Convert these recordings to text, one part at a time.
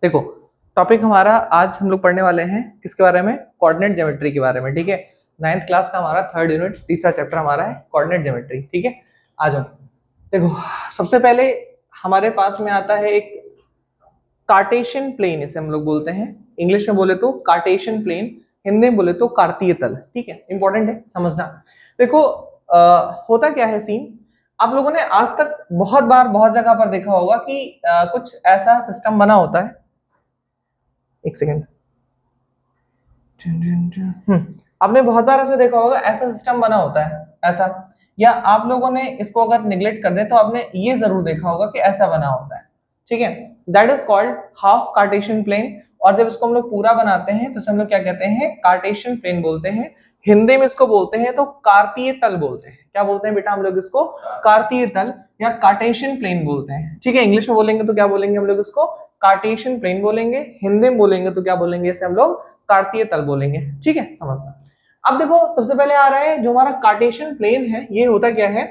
देखो, टॉपिक हमारा आज हम लोग पढ़ने वाले हैं किसके बारे में? कोऑर्डिनेट ज्योमेट्री के बारे में। ठीक है, 9th क्लास का हमारा 3rd यूनिट तीसरा चैप्टर हमारा है कोऑर्डिनेट ज्योमेट्री। ठीक है, आ जाओ। देखो, सबसे पहले हमारे पास में आता है एक कार्टेशियन प्लेन, इसे हम लोग बोलते हैं। इंग्लिश में बोले तो कार्टेशियन प्लेन, हिंदी में बोले तो कार्तीय तल। ठीक है, इंपॉर्टेंट है समझना। देखो होता क्या है सीन, आप लोगों ने आज तक बहुत बार बहुत जगह पर देखा होगा कि कुछ ऐसा सिस्टम बना होता है। एक सेकेंड। आपने बहुत बार ऐसा देखा होगा, ऐसा सिस्टम बना होता है ऐसा, या आप लोगों ने इसको अगर निगलेक्ट कर दे तो आपने ये जरूर देखा होगा कि ऐसा बना होता है। ठीक है, that is called half Cartesian plane. और जब इसको हम लोग पूरा बनाते हैं तो हम लोग क्या कहते हैं? कार्टेशियन प्लेन बोलते हैं। हिंदी में इसको बोलते हैं तो कार्तीय तल बोलते हैं। क्या बोलते हैं बेटा हम लोग इसको? कार्तीय तल या कार्टेशियन प्लेन बोलते हैं। ठीक है, इंग्लिश में बोलेंगे तो क्या बोलेंगे हम लोग इसको? कार्टेशियन प्लेन बोलेंगे। हिंदी में बोलेंगे तो क्या बोलेंगे इसे हम लोग? कार्तीय तल बोलेंगे। ठीक है, समझना। अब देखो, सबसे पहले आ रहा है जो हमारा कार्टेशियन प्लेन है, ये होता क्या है?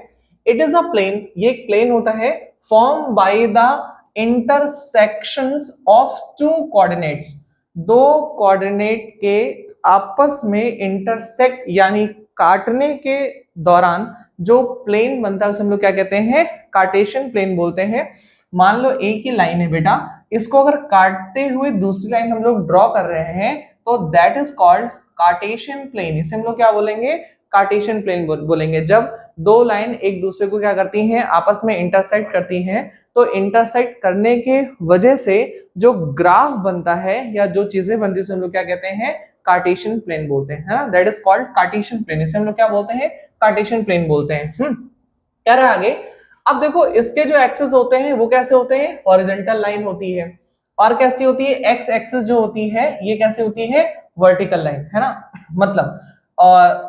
इट इज अ प्लेन, ये एक प्लेन होता है form by the intersections of two coordinates. दो कोऑर्डिनेट के आपस में इंटरसेक्ट यानी काटने के दौरान जो प्लेन बनता है उसे हम लोग क्या कहते हैं? कार्टेशियन प्लेन बोलते हैं। मान लो एक ही लाइन है बेटा, इसको अगर काटते हुए दूसरी लाइन हम लोग ड्रॉ कर रहे हैं तो that is called Cartesian plane. इसे हम लोग क्या बोलेंगे? कार्टेशियन प्लेन बोलेंगे। जब दो लाइन एक दूसरे को क्या करती हैं? आपस में इंटरसेक्ट करती हैं, तो इंटरसेक्ट करने के वजह से जो ग्राफ बनता है या जो चीजें बनती है उसे हम लोग क्या कहते हैं? कार्टेशियन प्लेन बोलते हैं। हाँ, that is called Cartesian plane. इसे हम लोग क्या बोलते हैं? कार्टेशियन प्लेन बोलते हैं। क्या रहा आगे? अब देखो, इसके जो एक्सेस होते हैं वो कैसे होते हैं? हॉरिजॉन्टल लाइन होती है। और कैसी होती है? एक्स एक्सिस जो होती है ये कैसे होती है? वर्टिकल लाइन, है ना। मतलब और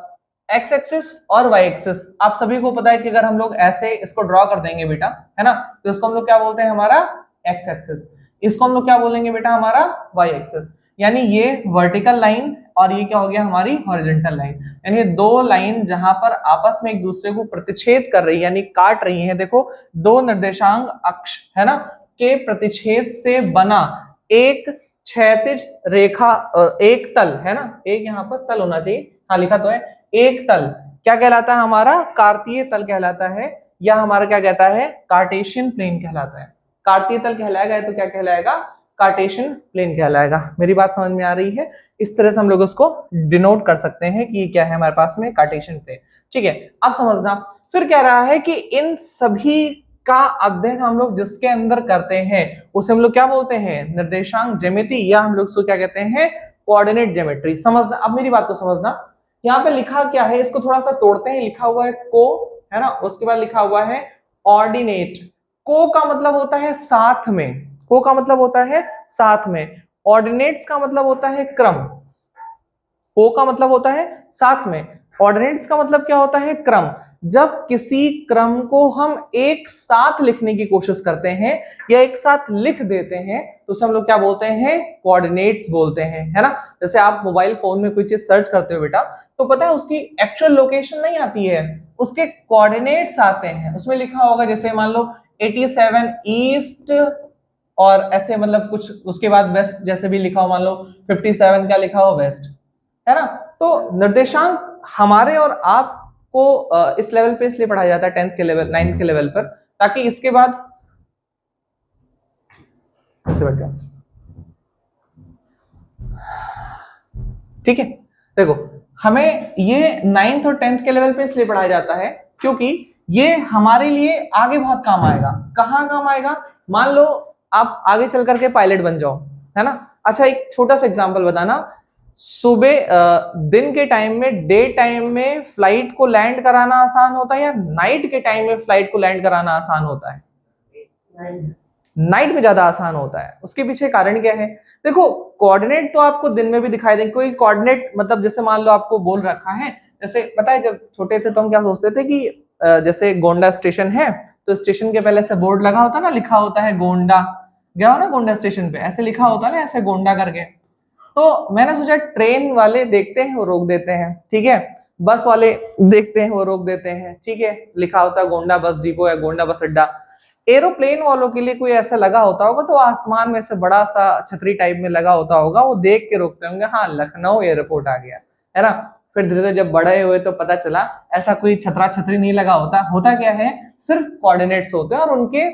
एक्स एक्सिस और वाई एक्सिस आप सभी को पता है कि अगर हम लोग ऐसे इसको ड्रॉ कर देंगे बेटा, है ना, तो इसको हम लोग क्या बोलते हैं? हमारा एक्स एक्सिस। इसको हम लोग क्या बोलेंगे बेटा? हमारा वाई एक्सिस। यानी ये वर्टिकल लाइन और ये क्या हो गया? हमारी हॉरिजॉन्टल लाइन। यानी दो लाइन जहां पर आपस में एक दूसरे को प्रतिच्छेद कर रही है यानी काट रही है। देखो, दो निर्देशांक अक्ष है ना के प्रतिच्छेद से बना एक क्षैतिज रेखा, एक तल है ना, एक यहाँ पर तल होना चाहिए, हाँ लिखा तो है, एक तल क्या कहलाता है? हमारा कार्तीय तल कहलाता है, या हमारा क्या कहता है? कार्टेशियन प्लेन कहलाता है। कार्तीय तल कहलाएगा तो क्या कहलाएगा? कार्टेशियन प्लेन कहलाएगा। मेरी बात समझ में आ रही है? इस तरह से हम लोग उसको डिनोट कर सकते हैं कि क्या है हमारे पास में? Cartesian plane. ठीक है, अब समझना। फिर कह रहा है कि इन सभी का अध्ययन हम लोग जिसके अंदर करते हैं उसे हम लोग क्या बोलते हैं? निर्देशांक ज्यामिति, या हम लोग उसको क्या कहते हैं? Coordinate geometry. समझना, अब मेरी बात को समझना। यहाँ पे लिखा क्या है इसको थोड़ा सा तोड़ते हैं। लिखा हुआ है को, है ना, उसके बाद लिखा हुआ है ऑर्डिनेट। को का मतलब होता है साथ में, को का मतलब होता है साथ में। ऑर्डिनेट्स का मतलब होता है क्रम। को का मतलब होता है साथ में, ऑर्डिनेट्स का मतलब क्या होता है? क्रम। जब किसी क्रम को हम एक साथ लिखने की कोशिश करते हैं या एक साथ लिख देते हैं तो उसे हम लोग क्या बोलते हैं? कोऑर्डिनेट्स बोलते हैं, है ना। जैसे आप मोबाइल फोन में कोई चीज सर्च करते हो बेटा, तो पता है उसकी एक्चुअल लोकेशन नहीं आती है, उसके कोऑर्डिनेट्स आते हैं। उसमें लिखा होगा जैसे मान लो 87 ईस्ट और ऐसे, मतलब कुछ उसके बाद वेस्ट जैसे भी लिखा हो, मान लो 57 क्या लिखा हो? वेस्ट, है ना। तो निर्देशांक हमारे और आपको इस लेवल पे इसलिए पढ़ाया जाता है 10th के लेवल, 9th के लेवल पर, ताकि इसके बाद ठीक है। देखो, हमें ये 9th और 10th के लेवल पे इसलिए पढ़ाया जाता है क्योंकि ये हमारे लिए आगे बहुत काम आएगा। कहाँ काम आएगा? मान लो आप आगे चल करके पायलट बन जाओ, है ना। अच्छा, एक छोटा सा एग्जांपल बताना। सुबह दिन के टाइम में, डे टाइम में फ्लाइट को लैंड कराना आसान होता है या नाइट के टाइम में फ्लाइट को लैंड कराना आसान होता है? नाइट में ज्यादा आसान होता है। उसके पीछे कारण क्या है? देखो, कोऑर्डिनेट तो आपको दिन में भी दिखाई देंगे। कोई कोऑर्डिनेट मतलब जैसे मान लो आपको बोल रखा है, जैसे पता है जब छोटे थे तो हम क्या सोचते थे कि जैसे गोंडा स्टेशन है तो स्टेशन के पहले से बोर्ड लगा होता है ना, लिखा होता है गोंडा। गया हो ना गोंडा स्टेशन पे, ऐसे लिखा होता है ना, ऐसे गोंडा करके। तो मैंने सोचा ट्रेन वाले देखते हैं वो रोक देते हैं, ठीक है, बस वाले देखते हैं वो रोक देते हैं, ठीक है, लिखा होता है गोंडा बस डिपो या गोंडा बस अड्डा। एरोप्लेन वालों के लिए कोई ऐसा लगा होता होगा तो आसमान में से बड़ा सा छतरी टाइप में लगा होता होगा, वो देख के रोकते होंगे, हाँ लखनऊ एयरपोर्ट आ गया, है ना। फिर धीरे धीरे जब बड़े हुए तो पता चला ऐसा कोई छतरा छतरी नहीं लगा होता, होता क्या है सिर्फ कोऑर्डिनेट्स होते हैं और उनके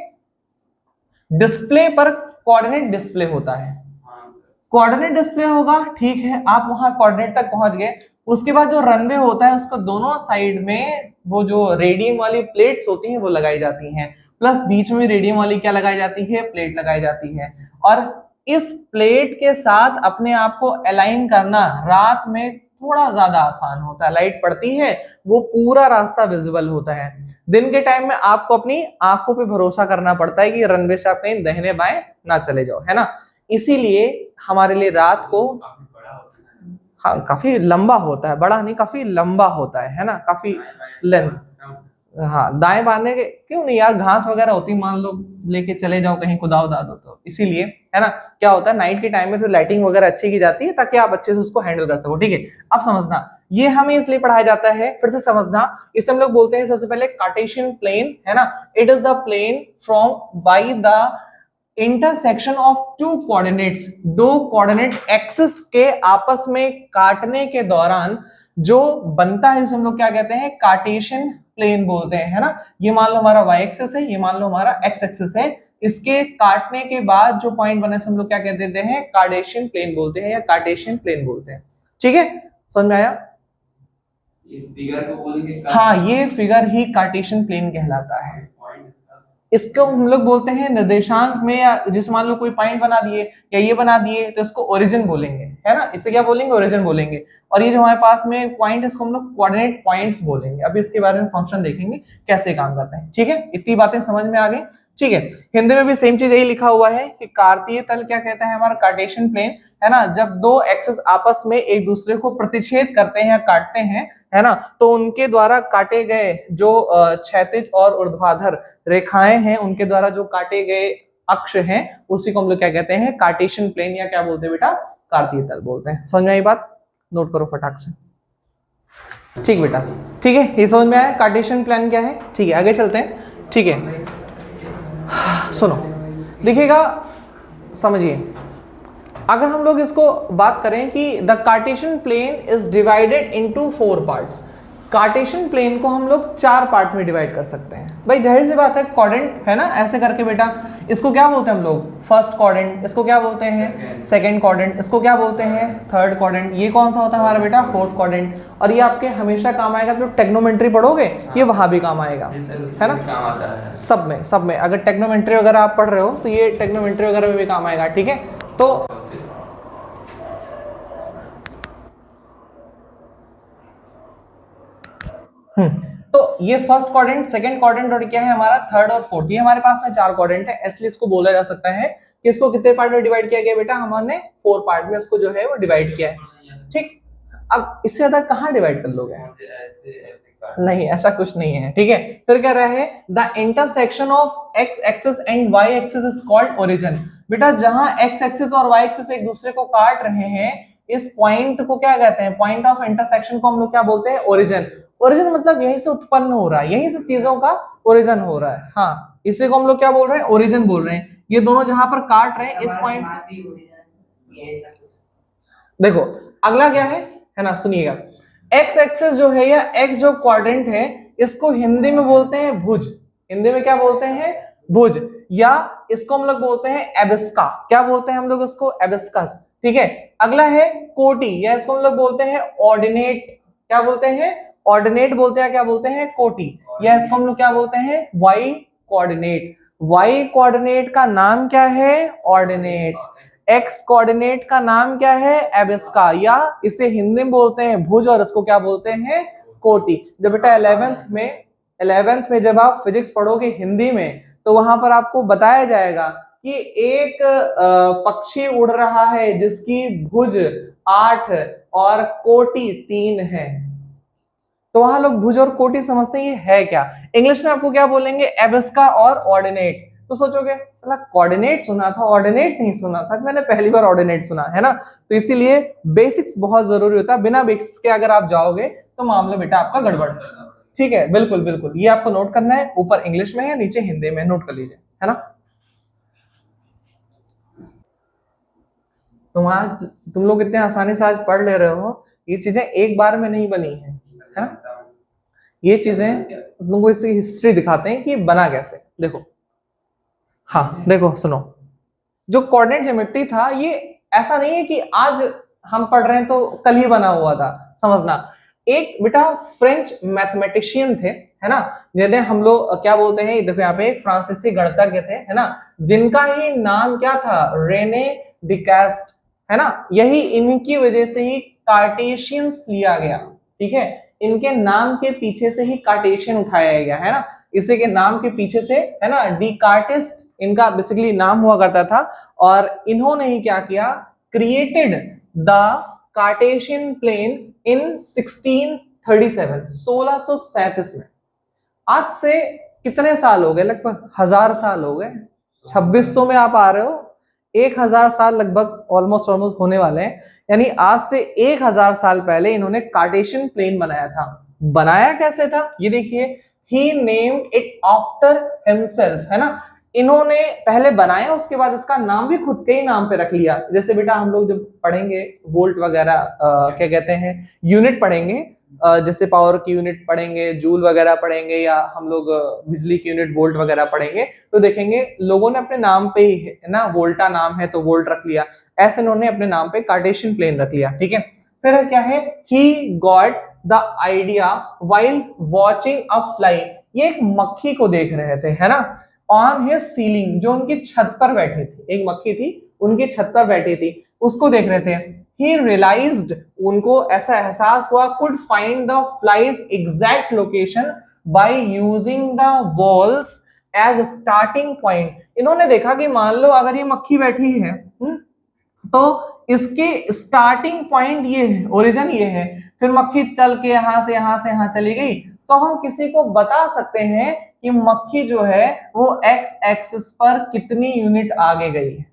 डिस्प्ले पर कोऑर्डिनेट डिस्प्ले होता है। कोऑर्डिनेट डिस्प्ले होगा, ठीक है, आप वहां कोऑर्डिनेट तक पहुंच गए। उसके बाद जो रनवे होता है उसको दोनों साइड में वो जो रेडियम वाली प्लेट्स होती हैं वो लगाई जाती हैं, प्लस बीच में रेडियम वाली क्या लगाई जाती है, प्लेट लगाई जाती है। और इस प्लेट के साथ अपने आप को अलाइन करना रात में थोड़ा ज्यादा आसान होता है, लाइट पड़ती है वो पूरा रास्ता विजिबल होता है। दिन के टाइम में आपको अपनी आंखों पे भरोसा करना पड़ता है कि रनवे से आप कहीं दाहिने बाएं ना चले जाओ, है ना। इसीलिए हमारे लिए रात को, हाँ काफी लंबा होता है, बड़ा नहीं काफी लंबा होता है ना, काफी लेंथ। हाँ दाएं बांधने के क्यों नहीं यार, घास वगैरह होती मान लो लेके चले जाओ कहीं खुदा उदा दो तो, इसीलिए है ना। क्या होता है नाइट के टाइम में फिर लाइटिंग वगैरह अच्छी की जाती है ताकि आप अच्छे से उसको हैंडल कर सको, ठीक है। अब समझना ये हमें इसलिए पढ़ाया जाता है, फिर से समझना, इसे हम लोग बोलते हैं सबसे पहले कार्टेशियन प्लेन, है ना। It is the plane from by the intersection of two coordinates, दो कोऑर्डिनेट एक्सिस के आपस में काटने के दौरान जो बनता है उसे हम लोग क्या कहते हैं, कार्टेशियन प्लेन बोलते हैं, है ना। ये मान लो हमारा y एक्सिस है, ये मान लो हमारा x एक्सिस है, इसके काटने के बाद जो पॉइंट बने से हम लोग क्या कह देते हैं, कार्टेशियन प्लेन बोलते हैं या कार्टेशियन प्लेन बोलते हैं, ठीक है। समझ में आया? ये फिगर को बोलेंगे, हाँ ये फिगर ही कार्टेशियन प्लेन कहलाता है। इसको हम लोग बोलते हैं निर्देशांक में, या जिस मान लो कोई पॉइंट बना दिए या ये बना दिए तो इसको ओरिजिन बोलेंगे, है ना। इसे क्या बोलेंगे, ओरिजिन बोलेंगे। और ये जो हमारे पास में पॉइंट इसको हम लोग कोऑर्डिनेट पॉइंट्स बोलेंगे। अभी इसके बारे में फंक्शन देखेंगे कैसे काम करते हैं, ठीक है। इतनी बातें समझ में आ गई, ठीक है। हिंदी में भी सेम चीज यही लिखा हुआ है कि कार्तीय तल क्या कहता है, हमारा कार्टेशियन प्लेन, है ना। जब दो एक्सिस आपस में एक दूसरे को प्रतिच्छेद करते हैं या काटते हैं, है ना, तो उनके द्वारा काटे गए जो क्षैतिज और ऊर्ध्वाधर रेखाएं हैं, उनके द्वारा जो काटे गए अक्ष हैं, उसी को हम लोग क्या कहते हैं, कार्टेशियन प्लेन, या क्या बोलते हैं बेटा, कार्तीय तल बोलते हैं। समझ में आई बात? नोट करो फटाक से, ठीक बेटा, ठीक है। ये समझ में आया कार्टेशियन प्लेन क्या है, ठीक है। आगे चलते हैं, ठीक है। सुनो देखिएगा, समझिए, अगर हम लोग इसको बात करें कि the Cartesian plane is divided into 4 parts, Cartesian plane को हम लोग 4 पार्ट में डिवाइड कर सकते हैं। भाई जाहिर सी बात है, क्वाड्रेंट है ना, ऐसे करके बेटा इसको क्या बोलते हैं हम लोग, फर्स्ट क्वाड्रेंट, इसको क्या बोलते हैं, सेकंड क्वाड्रेंट, इसको क्या बोलते हैं, थर्ड क्वाड्रेंट। ये कौन सा होता है हमारा बेटा, फोर्थ क्वाड्रेंट। और ये आपके हमेशा काम आएगा, जो टेक्नोमेट्री पढ़ोगे ये वहां भी काम आएगा, है ना। सब में अगर टेक्नोमेट्री वगैरह आप पढ़ रहे हो तो ये टेक्नोमेट्री वगैरह में भी काम आएगा, ठीक है। तो ये फर्स्ट क्वाड्रेंट, सेकंड क्वाड्रेंट और क्या है हमारा, थर्ड और फोर्थ, ये हमारे पास में 4 क्वाड्रेंट है। इसलिए इसको बोला जा सकता है कि इसको कितने पार्ट में डिवाइड किया गया बेटा, हमने 4 पार्ट में इसको जो है वो डिवाइड किया है, ठीक। अब इससे ज्यादा कहां डिवाइड कर लोगे, नहीं ऐसा कुछ नहीं है, ठीक है। फिर कह रहा है the intersection of x axis and y axis is called origin. बेटा जहां एक्स एक्सिस और वाई एक्सिस एक दूसरे को काट रहे हैं, इस पॉइंट को क्या कहते हैं, पॉइंट ऑफ इंटरसेक्शन को हम लोग क्या बोलते हैं, ओरिजिन। ओरिजिन मतलब यहीं से उत्पन्न हो रहा है, यहीं से चीजों का ओरिजिन हो रहा है, हाँ इसी को हम लोग क्या बोल रहे हैं, ओरिजिन बोल रहे हैं। ये दोनों जहां पर काट रहे हैं इस पॉइंट, देखो अगला क्या है ना, सुनिएगा। एक्स एक्सिस जो है या एक्स जो क्वाड्रेंट है, इसको हिंदी में बोलते हैं भुज। हिंदी में क्या बोलते हैं, भुज, या इसको हम लोग बोलते हैं एबिस्का। क्या बोलते हैं हम लोग इसको, एबिस्कस, ठीक है। अगला है कोटि, या इसको हम लोग बोलते हैं ऑर्डिनेट। क्या बोलते हैं, ऑर्डिनेट बोलते हैं, क्या बोलते हैं, कोटि। या इसको हम लोग क्या बोलते हैं, वाई कोऑर्डिनेट। वाई कोऑर्डिनेट का नाम क्या है, ऑर्डिनेट। एक्स कोऑर्डिनेट का नाम क्या है, एबिस्का, या इसे हिंदी में बोलते हैं भुज और इसको क्या बोलते हैं, कोटि। जब बेटा 11th में जब आप फिजिक्स पढ़ोगे हिंदी में, तो वहां पर आपको बताया जाएगा कि एक पक्षी उड़ रहा है जिसकी भुज 8 और कोटि 3 है। तो वहां लोग भुज और कोटि समझते हैं ये है क्या। इंग्लिश में आपको क्या बोलेंगे, एबिस्का और ऑर्डिनेट। तो सोचोगे साला कोऑर्डिनेट सुना था, ऑर्डिनेट नहीं सुना था, मैंने पहली बार ऑर्डिनेट सुना, है ना। तो इसीलिए बेसिक्स बहुत जरूरी होता है, बिना बेसिक्स के अगर आप जाओगे तो मामला बेटा आपका गड़बड़ है, ठीक है, बिल्कुल बिल्कुल, ये आपको नोट करना है, ऊपर इंग्लिश में है, नीचे हिंदी में, नोट कर लीजिए, है ना। तुम लोग इतने आसानी से आज पढ़ ले रहे हो, ये चीजें एक बार में नहीं बनी है ना। ये चीजें तुमको इसकी हिस्ट्री दिखाते हैं कि बना कैसे। देखो, हाँ देखो सुनो, जो कोऑर्डिनेट ज्योमेट्री था ये ऐसा नहीं है कि आज हम पढ़ रहे हैं तो कल ही बना हुआ था, समझना। एक बेटा फ्रेंच मैथमेटिशियन थे, है ना, जिन्हें हम लोग क्या बोलते हैं, देखो यहाँ पे एक फ्रांसीसी गणितज्ञ थे, है ना, जिनका ही नाम क्या था, रेने डिकास्ट, है ना। यही इनकी वजह से ही कार्टेशियंस लिया गया, ठीक है, इनके नाम के पीछे से ही कार्टेशियन उठाया गया, है ना, इसी के नाम के पीछे से, है ना, डिकार्टिस्ट इनका बेसिकली नाम हुआ करता था। और इन्होंने ही क्या किया, क्रिएटेड द कार्टेशियन प्लेन इन 1637 में। आज से कितने साल हो गए, लगभग 1000 साल हो गए, 2600 में आप आ रहे हो, 1000 साल लगभग ऑलमोस्ट होने वाले हैं। यानी आज से 1000 साल पहले इन्होंने कार्टेशियन प्लेन बनाया था। बनाया कैसे था, ये देखिए, ही नेम्ड इट आफ्टर हिमसेल्फ, है ना, इन्होंने पहले बनाया, उसके बाद इसका नाम भी खुद के ही नाम पे रख लिया। जैसे बेटा हम लोग जब पढ़ेंगे वोल्ट वगैरह, क्या कहते हैं, यूनिट पढ़ेंगे, जैसे पावर की यूनिट पढ़ेंगे, जूल वगैरह पढ़ेंगे, या हम लोग बिजली की यूनिट वोल्ट वगैरह पढ़ेंगे, तो देखेंगे लोगों ने अपने नाम पे ही, है ना, वोल्टा नाम है तो वोल्ट रख लिया, ऐसे इन्होंने अपने नाम पे कार्टेशियन प्लेन रख लिया, ठीक है। फिर क्या है, he got the idea while watching a fly, ये एक मक्खी को देख रहे थे, है ना, ऑन हिज सीलिंग, जो उनकी छत पर बैठी थी, एक मक्खी थी उनकी छत पर बैठी थी, उसको देख रहे थे। He realized, उनको ऐसा एहसास हुआ, could find the fly's exact location by using the walls as a starting point। इन्होंने देखा कि मान लो अगर ये मक्खी बैठी है, तो इसके स्टार्टिंग पॉइंट ये है, ओरिजिन ये है, फिर मक्खी चल के यहां से यहां चली गई, तो हम किसी को बता सकते हैं कि मक्खी जो है वो एक्स एक्सिस पर कितनी यूनिट आगे गई है,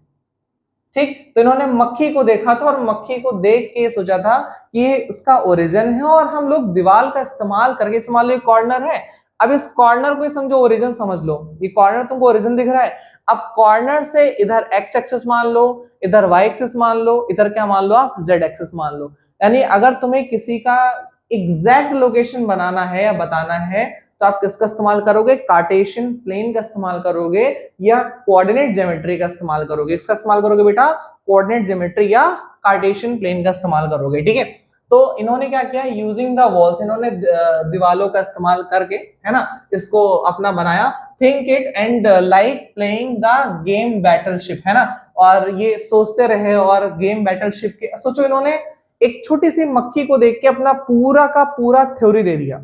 ठीक। तो इन्होंने मक्खी को देखा था और मक्खी को देख के सोचा था कि ये उसका ओरिजिन है, और हम लोग दीवार का इस्तेमाल करके, मान लो कॉर्नर है, अब इस कॉर्नर को समझो ओरिजिन समझ लो, ये कॉर्नर तुमको ओरिजिन दिख रहा है, अब कॉर्नर से इधर एक्स एक्सिस मान लो, इधर वाई एक्सिस मान लो, इधर क्या मान लो आप, जेड एक्सिस मान लो। यानी अगर तुम्हें किसी का एग्जैक्ट लोकेशन बनाना है या बताना है, तो आप किसका इस्तेमाल करोगे, कार्टेशियन प्लेन का इस्तेमाल करोगे या कोऑर्डिनेट ज्योमेट्री का इस्तेमाल करोगे। इसका इस्तेमाल करोगे बेटा, कोऑर्डिनेट ज्योमेट्री या कार्टेशियन प्लेन का इस्तेमाल करोगे, ठीक है। तो इन्होंने क्या किया, यूजिंग द वॉल्स, इन्होंने दीवालों का इस्तेमाल करके, है ना, इसको अपना बनाया। Think it and like playing the game battleship, है ना, और ये सोचते रहे और गेम बैटलशिप के, सोचो इन्होंने एक छोटी सी मक्खी को देख के अपना पूरा का पूरा थ्योरी दे दिया,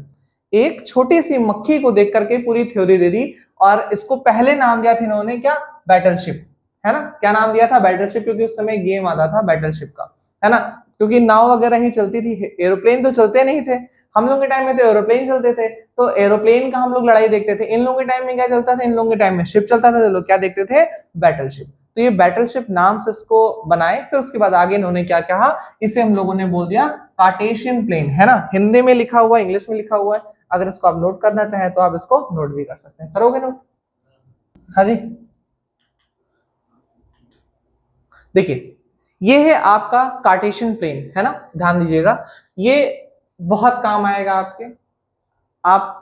एक छोटी सी मक्खी को देख करके पूरी थ्योरी दे दी। और इसको पहले नाम दिया था इन्होंने क्या, बैटलशिप, है ना, क्या नाम दिया था, बैटलशिप, क्योंकि उस समय गेम आता था बैटलशिप का, है ना, क्योंकि नाव वगैरह ही चलती थी, एरोप्लेन तो चलते नहीं थे, हम लोग के टाइम में तो एरोप्लेन चलते थे, तो एरोप्लेन का हम लोग लड़ाई देखते थे। इन लोगों के टाइम में क्या चलता था, इन लोगों के टाइम में शिप चलता था, तो लोग क्या देखते थे, बैटलशिप। तो ये बैटलशिप नाम से इसको बनाए, फिर उसके बाद आगे इन्होंने क्या कहा, इसे हम लोगों ने बोल दिया कार्टेशियन प्लेन, है ना, हिंदी में लिखा हुआ, इंग्लिश में लिखा हुआ है, अगर इसको आप नोट करना चाहें तो आप इसको नोट भी कर सकते हैं, करोगे नोट, हाँ जी। देखिए ये है आपका कार्टेशियन प्लेन, है ना, ध्यान दीजिएगा, ये बहुत काम आएगा आपके। आप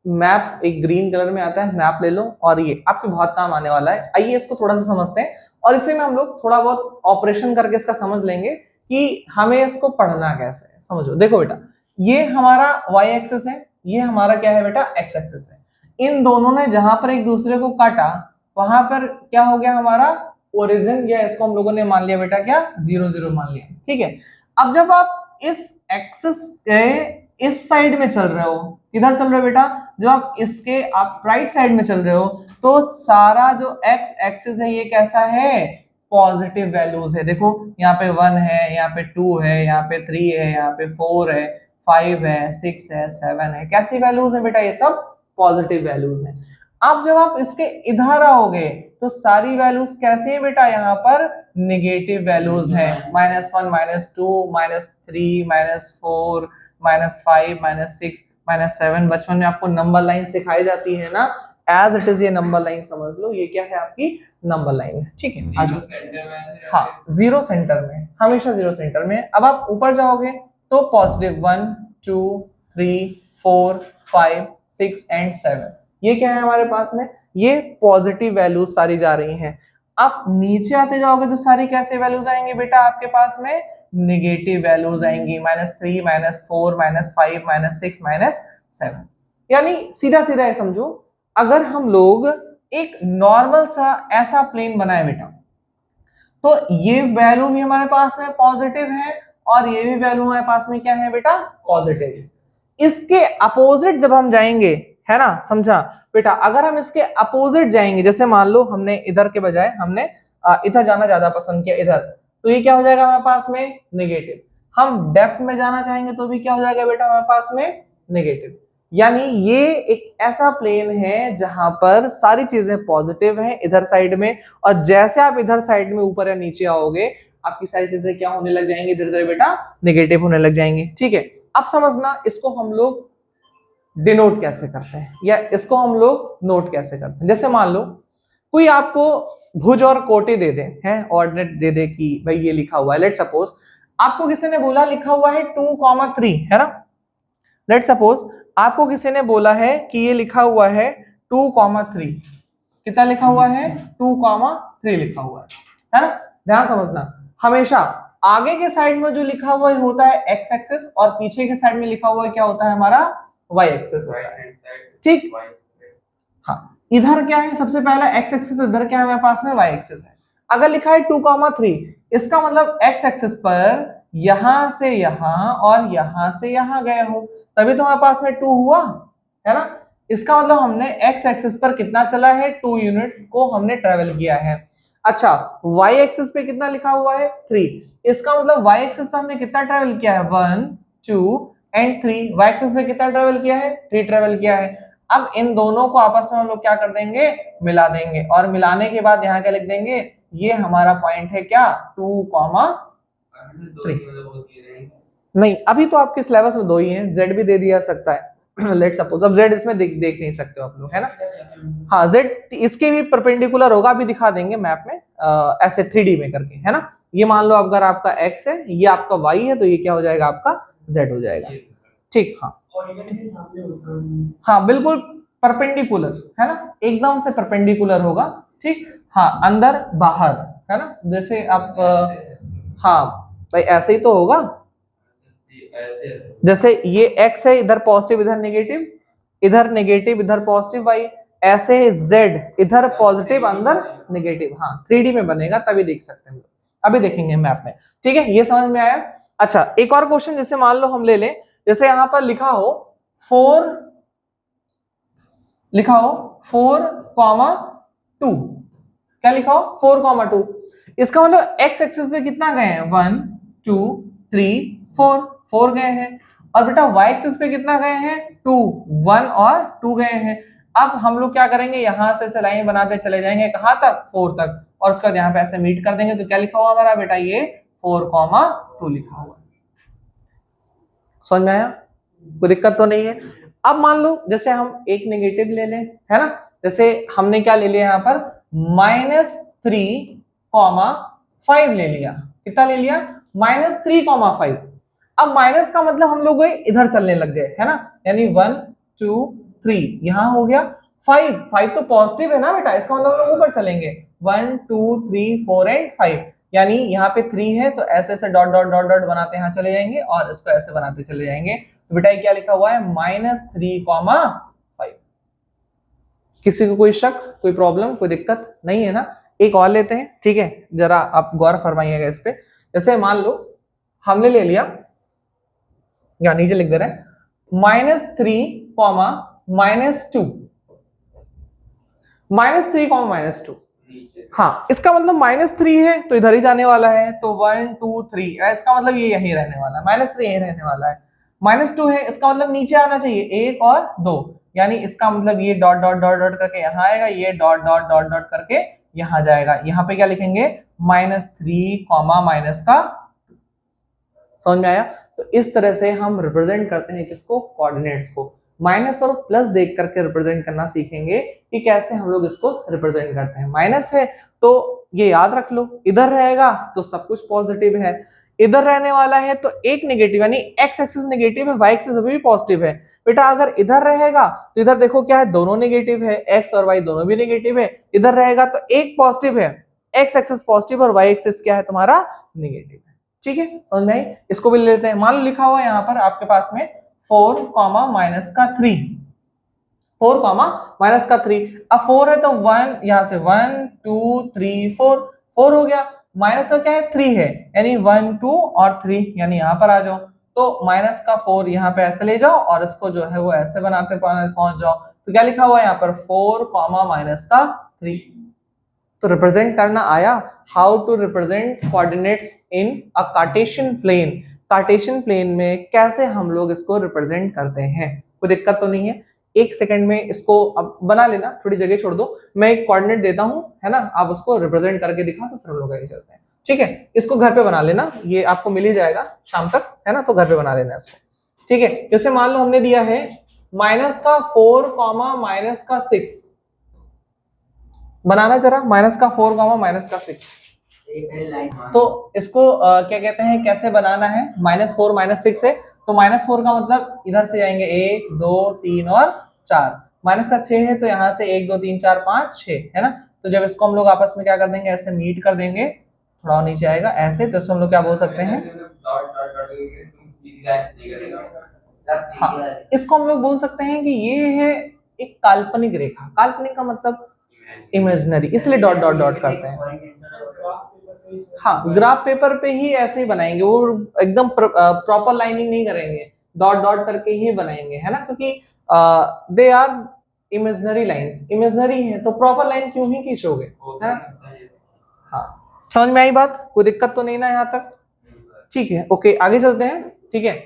मैप एक ग्रीन कलर में आता है, मैप ले लो, और ये आपके बहुत काम आने वाला है। आइए इसको थोड़ा सा समझते हैं, और इसे में हम लोग थोड़ा बहुत ऑपरेशन करके इसका समझ लेंगे कि हमें इसको पढ़ना कैसे है। समझो, देखो बेटा, ये हमारा वाई एक्सिस है, ये हमारा क्या है बेटा, एक्स एक्सिस है। इन दोनों ने जहां पर एक दूसरे को काटा, वहां पर क्या हो गया, हमारा ओरिजिन, या इसको हम लोगों ने मान लिया बेटा क्या, 0 0 मान लिया, ठीक है। अब जब आप इस एक्सिस के इस साइड में चल रहे हो, किधर चल रहे हो बेटा, जब आप इसके आप राइट साइड में चल रहे हो, तो सारा जो एक्स एक्सिस है ये कैसा है, पॉजिटिव वैल्यूज है। देखो यहाँ पे 1 है, यहाँ पे 2 है, यहाँ पे 3 है, यहाँ पे 4 है, 5 है, 6 है, 7 है, कैसी वैल्यूज है बेटा, ये सब पॉजिटिव वैल्यूज है। अब जब आप इसके इधर आओगे, तो सारी वैल्यूज कैसे है बेटा, यहाँ पर नेगेटिव वैल्यूज है, -1, -2, -3, -4, -5, -6, -7। बचपन में आपको नंबर लाइन सिखाई जाती है ना, एज इट इज ये नंबर लाइन समझ लो, ये क्या है आपकी नंबर लाइन है। ठीक है, आज सेंटर में है। हाँ, जीरो सेंटर में, हमेशा जीरो सेंटर में। अब आप ऊपर जाओगे तो पॉजिटिव 1 2 3 4 5 6 एंड 7, ये क्या है हमारे पास में, ये पॉजिटिव वैल्यूज सारी जा रही हैं। आप नीचे आते जाओगे तो सारी कैसे वैल्यूज आएंगी बेटा आपके पास में, नेगेटिव वैल्यूज आएंगी, -3 -4 -5 -6 -7। यानी सीधा सीधा है समझो, अगर हम लोग एक नॉर्मल सा ऐसा प्लेन बनाए बेटा, तो ये वैल्यू भी हमारे पास में पॉजिटिव है और ये भी वैल्यू हमारे पास में क्या है बेटा, पॉजिटिव। इसके अपोजिट जब हम जाएंगे, है ना, समझा बेटा, अगर हम इसके अपोजिट जाएंगे, जैसे मान लो हमने इधर के बजाय हमने इधर जाना ज्यादा पसंद किया इधर, तो ये क्या हो जाएगा हमारे पास में, नेगेटिव। हम डेप्थ में जाना चाहेंगे तो भी क्या हो जाएगा बेटा हमारे पास में, नेगेटिव। यानी ये एक ऐसा प्लेन है जहां पर सारी चीजें पॉजिटिव हैं इधर साइड में, और जैसे आप इधर साइड में ऊपर या नीचे आओगे आपकी सारी चीजें क्या होने लग जाएंगी, धीरे धीरे बेटा नेगेटिव होने लग जाएंगे। ठीक है, अब समझना इसको हम लोग डिनोट कैसे करते हैं या इसको हम लोग नोट कैसे करते हैं। जैसे मान लो कोई आपको भुज और कोटि दे दे, है ऑर्डिनेट दे दे कि भाई ये लिखा हुआ है, लेट सपोज आपको किसी ने बोला लिखा हुआ है 2,3, है ना, लेट सपोज आपको किसी ने बोला है कि ये लिखा हुआ है 2,3, कितना लिखा हुआ है, 2,3 लिखा हुआ है ना। ध्यान समझना, हमेशा आगे के साइड में जो लिखा हुआ होता है एक्स एक्सिस और पीछे के साइड में लिखा हुआ क्या होता है हमारा, वाई एक्सिस होता है। ठीक, हाँ, इधर क्या है सबसे पहला एक्स एक्सिस, इधर क्या है हमारे पास में वाई एक्सिस है। अगर लिखा है 2,3, इसका मतलब एक्स एक्सिस पर यहां से यहां और यहां से यहां गए हो, तभी तो हमारे पास में 2 हुआ, है ना। इसका मतलब हमने एक्स एक्सिस पर कितना चला है, 2 यूनिट को हमने ट्रेवल किया है। अच्छा, वाई एक्सिस पे कितना लिखा हुआ है, 3, इसका मतलब वाई एक्सिस पे हमने कितना ट्रेवल किया है, 1 2 एंड 3। वाई एक्सिस पे कितना ट्रेवल किया है, 3 ट्रेवल किया है। अब इन दोनों को आपस में हम लोग क्या कर देंगे, मिला देंगे, और मिलाने के बाद यहाँ क्या लिख देंगे, ये हमारा पॉइंट है क्या, 2,3। नहीं, अभी तो आपके सिलेबस में 2 ही हैं, जेड भी दे दिया सकता है लेट सपोज, अब जेड इसमें देख नहीं सकते हो आप लोग, है ना। हाँ, जेड इसके भी परपेंडिकुलर होगा, अभी दिखा देंगे मैप में ऐसे 3D में करके, है ना। ये मान लो अगर आपका x है, ये आपका y है, तो ये क्या हो जाएगा आपका z हो जाएगा। ठीक, हाँ हाँ बिल्कुल परपेंडिकुलर, है ना, एकदम से परपेंडिकुलर होगा। ठीक, हाँ, अंदर बाहर, है ना, जैसे आप हाँ भाई ऐसे ही तो होगा, जैसे ये x है, इधर पॉजिटिव इधर नेगेटिव, इधर नेगेटिव इधर पॉजिटिव y, ऐसे z इधर पॉजिटिव अंदर नेगेटिव। हाँ, 3D में बनेगा तभी देख सकते हैं, अभी देखेंगे मैप में। ठीक है, ये समझ में आया। अच्छा, एक और क्वेश्चन, जैसे मान लो हम ले लें, जैसे यहां पर लिखा हो 4, लिखा हो 4,2, क्या लिखा हो 4,2, इसका मतलब x एक्सिस पे कितना गए हैं, 1 2 3 4 गए हैं, और बेटा y एक्सिस पे कितना गए हैं, 2 1 और 2 गए हैं। अब हम लोग क्या करेंगे, यहां से लाइन बनाते चले जाएंगे कहां तक, 4 तक, और उसका यहाँ पे ऐसे मीट कर देंगे, तो क्या लिखा हुआ हमारा बेटा, ये 4,2 लिखा हुआ। समझ में आया, कोई दिक्कत तो नहीं है। अब मान लो जैसे हम एक नेगेटिव ले लें, है ना, जैसे हमने क्या ले लिया यहाँ पर, -3,5 ले लिया, कितना ले लिया, -3,5। अब माइनस का मतलब हम लोग इधर चलने लग गए, है ना, यानी 1 2 3 यहां हो गया, 5 तो पॉजिटिव है ना बेटा, इसका मतलब हम लोग ऊपर चलेंगे, 1 2 3 4 एंड 5, यानी यहाँ पे 3 है तो ऐसे ऐसे डॉट डॉट डॉट डॉट बनाते यहाँ चले जाएंगे, और इसको ऐसे बनाते चले जाएंगे। तो बेटा क्या लिखा हुआ है, -3,5। किसी को कोई शक, कोई प्रॉब्लम, कोई दिक्कत नहीं है ना। एक और लेते हैं, ठीक है, जरा आप गौर फरमाइएगा इस पे। जैसे मान लो हमने ले लिया, या नीचे लिख दे रहे हैं, -3, -2, -3, -2। हाँ, इसका मतलब -3 है तो इधर ही जाने वाला है, तो 1 2 3, इसका मतलब ये यही रहने वाला है, -3 यही रहने वाला है। -2 है, इसका मतलब नीचे आना चाहिए 1 और 2, यानी इसका मतलब ये डॉट डॉट डॉट डॉट करके यहाँ आएगा, ये डॉट डॉट डॉट डॉट करके यहाँ जाएगा। यहाँ पे क्या लिखेंगे, -3, माइनस का, समझ में आया? तो इस तरह से हम रिप्रेजेंट करते हैं किसको, कोऑर्डिनेट्स को। माइनस और प्लस देख करके रिप्रेजेंट करना सीखेंगे कि कैसे हम लोग इसको रिप्रेजेंट करते हैं। माइनस है तो ये याद रख लो, इधर रहेगा तो सब कुछ पॉजिटिव है, इधर रहने वाला है तो एक नेगेटिव, यानी एक्स एक्सिस नेगेटिव है, वाई एक्सिस अभी भी पॉजिटिव है। बेटा अगर इधर रहेगा तो इधर देखो क्या है, दोनों नेगेटिव है, एक्स और वाई दोनों भी नेगेटिव है। इधर रहेगा तो एक पॉजिटिव है, एक्स एक्सिस पॉजिटिव और वाई एक्सिस क्या है तुम्हारा, नेगेटिव है। ठीक है, समझ में आई? इसको भी ले लेते हैं। मान लो लिखा हुआ है यहाँ पर आपके पास में 4 माइनस का 3, 4 माइनस का 3। अब 4 है तो 1 यहां से 1 2 3 4, 4 हो गया। माइनस का क्या है, 3 है, यानी 1 2 और 3, यानी यहां पर आ जाओ। तो माइनस का 4 यहाँ पे ऐसे ले जाओ और इसको जो है वो ऐसे बनाते पहुंच जाओ। तो क्या लिखा हुआ है यहाँ पर, 4 माइनस का 3। तो रिप्रेजेंट करना आया, how to represent coordinates in a Cartesian plane. Cartesian plane में कैसे हम लोग इसको रिप्रेजेंट करते हैं, कोई दिक्कत तो नहीं है। एक सेकंड में इसको अब बना लेना, थोड़ी जगह छोड़ दो, मैं एक कोऑर्डिनेट देता हूं, है ना, आप उसको रिप्रेजेंट करके दिखा तो फिर हम लोग आगे चलते हैं। ठीक है, इसको घर पे बना लेना, ये आपको मिल ही जाएगा शाम तक, है ना, तो घर पे बना लेना इसको। ठीक है, जैसे मान लो हमने दिया है माइनस का 4 माइनस का 6, बनाना जरा, माइनस का 4 माइनस का 6। तो इसको क्या कहते हैं, कैसे बनाना है, -4 -6 है तो -4 का मतलब इधर से जाएंगे 1 2 3 और 4, माइनस का 6 है तो यहाँ से 1 2 3 4 5 6, है ना। तो जब इसको हम लोग आपस में क्या कर देंगे, ऐसे मीट कर देंगे, थोड़ा नीचे आएगा ऐसे, तो इसको हम लोग क्या बोल सकते हैं, हाँ, इसको हम लोग बोल सकते हैं कि ये है एक काल्पनिक रेखा। काल्पनिक का मतलब इमेजिनरी, इसलिए डॉट डॉट डॉट करते हैं। हाँ, ग्राफ पेपर पे ही ऐसे ही बनाएंगे, वो एकदम प्रॉपर लाइनिंग नहीं करेंगे, डॉट डॉट करके ही बनाएंगे, है ना, क्योंकि they are imaginary lines, imaginary है तो प्रॉपर लाइन क्यों ही खींचोगे, है ना। हाँ, समझ में आई बात, कोई दिक्कत तो नहीं ना यहाँ तक? ठीक है, ओके, आगे चलते हैं। ठीक है,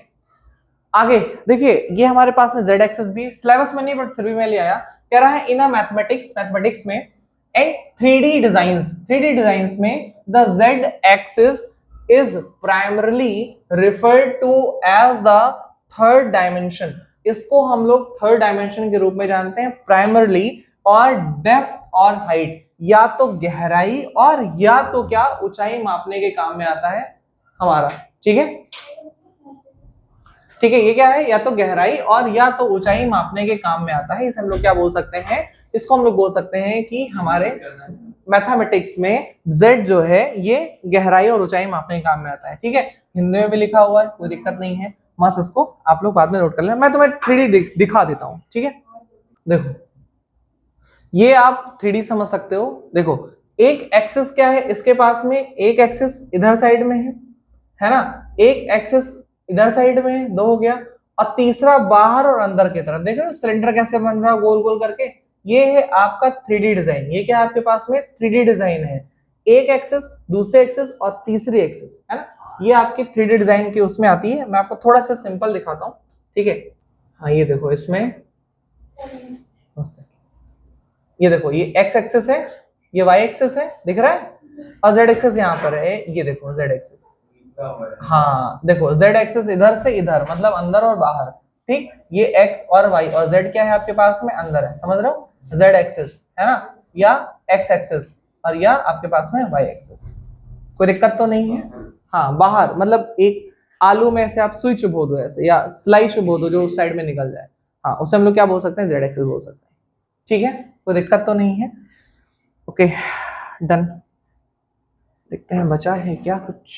आगे देखिए, ये हमारे पास में जेड एक्सेस भी, सिलेबस में नहीं बट फिर भी मैं ले आया। कह रहा है इन अ मैथमेटिक्स में एंड 3D डिजाइंस में the z axis is primarily referred to as the third dimension. इसको हम लोग थर्ड डायमेंशन के रूप में जानते हैं प्राइमरली, और डेप्थ और हाइट, या तो गहराई और या तो क्या, ऊंचाई मापने के काम में आता है हमारा। ठीक है, ठीक है, ये क्या है, या तो गहराई और या तो ऊंचाई मापने के काम में आता है। इसे हम लोग क्या बोल सकते हैं, इसको हम लोग बोल सकते हैं कि हमारे मैथमेटिक्स में z जो है ये गहराई और ऊंचाई मापने के काम में आता है। ठीक है, हिंदी में भी लिखा हुआ है, कोई दिक्कत नहीं है, बस इसको आप लोग बाद में नोट कर लेना, मैं तुम्हें 3D दिखा देता हूँ। ठीक है, देखो ये आप 3D समझ सकते हो। देखो एक एक्सिस क्या है, इसके पास में एक एक्सिस इधर साइड में है ना, एक एक्सिस इधर साइड में, 2 हो गया, और तीसरा बाहर और अंदर की तरफ। देख रहे हो सिलेंडर कैसे बन रहा है गोल गोल करके, ये है आपका 3D डिजाइन। ये क्या है आपके पास में 3D डिजाइन है, एक एक्सिस, दूसरे एक्सिस और तीसरी एक्सिस, है ना, ये आपकी 3D डिजाइन की उसमें आती है। मैं आपको थोड़ा सा सिंपल दिखाता हूँ। ठीक है, हाँ ये देखो, इसमें ये देखो, ये एक्स एक्सिस है, ये वाई एक्सिस है, दिख रहा है, और जेड एक्सिस यहाँ पर है, ये देखो जेड एक्सिस। हाँ देखो, जेड एक्सिस इधर से इधर, मतलब अंदर और बाहर। ठीक, ये एक्स और वाई, और जेड क्या है आपके पास में, अंदर है, समझ रहे हो, जेड एक्सिस, है ना, या एक्स एक्सिस, और या आपके पास में वाई एक्सिस। कोई दिक्कत तो नहीं है। हाँ, बाहर मतलब एक आलू में से आप सुई चुभो दो ऐसे, या स्लाइस चुभो दो जो उस साइड में निकल जाए, हाँ उसे हम लोग क्या बोल सकते हैं, जेड एक्सिस बोल सकते हैं। ठीक है, कोई दिक्कत तो नहीं है। ओके डन, देखते हैं बचा है क्या कुछ,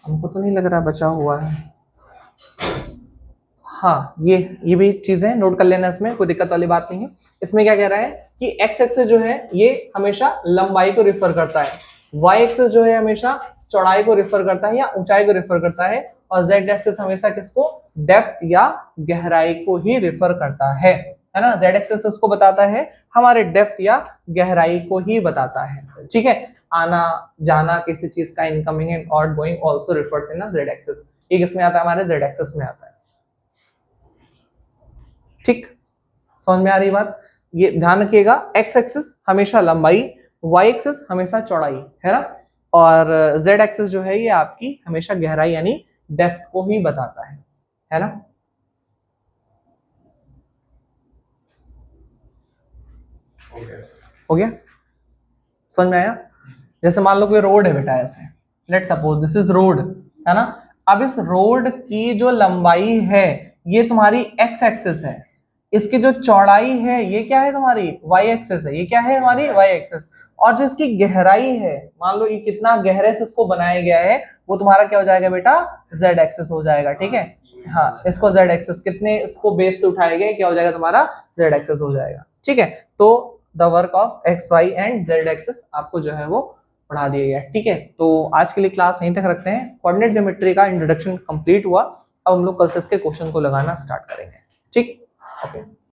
हमको तो नहीं लग रहा बचा हुआ है। हाँ, ये भी चीजें नोट कर लेना, इसमें कोई दिक्कत वाली बात नहीं है। इसमें क्या कह रहा है कि एक्स एक्सिस जो है ये हमेशा लंबाई को रिफर करता है, वाई एक्सिस जो है हमेशा चौड़ाई को रिफर करता है या ऊंचाई को रिफर करता है, और जेड एक्सिस हमेशा किसको, डेप्थ या गहराई को ही रिफर करता है ना। जेड एक्सिस उसको बताता है हमारे डेप्थ या गहराई को ही बताता है। ठीक है, आना जाना किसी चीज का, incoming and outgoing also refers in Z axis. ये किसमें आता है, हमारे जेड एक्सिस में आता है। ठीक, समझ में आ रही बात? ये ध्यान रखिएगा, एक्स एक्सिस हमेशा लंबाई, वाई एक्सिस हमेशा चौड़ाई, है ना, और z एक्सिस जो है ये आपकी हमेशा गहराई यानी डेप्थ को ही बताता है ना। हो गया, समझ में आया। जैसे मान लो कोई रोड है बेटा, ऐसे let suppose this is road, है ना। अब इस रोड की जो लंबाई है ये तुम्हारी x एक्सिस है, इसकी जो चौड़ाई है ये क्या है तुम्हारी y एक्सिस है, ये क्या है हमारी y एक्सिस, और जो इसकी गहराई है, मान लो ये कितना गहरे से इसको बनाया गया है, वो तुम्हारा क्या हो जाएगा बेटा z एक्सिस हो जाएगा, ठीक है। हाँ, इसको z एक्सिस कितने इसको बेस से उठाया गया क्या हो जाएगा तुम्हारा z एक्सिस हो जाएगा, ठीक है। तो the work of x y and z axis आपको जो है वो पढ़ा दिया गया, ठीक है। तो आज के लिए क्लास यहीं तक रखते हैं। कोऑर्डिनेट ज्योमेट्री का इंट्रोडक्शन कंप्लीट हुआ, अब हम लोग कल से इसके क्वेश्चन को लगाना स्टार्ट करेंगे, ठीक। ओके।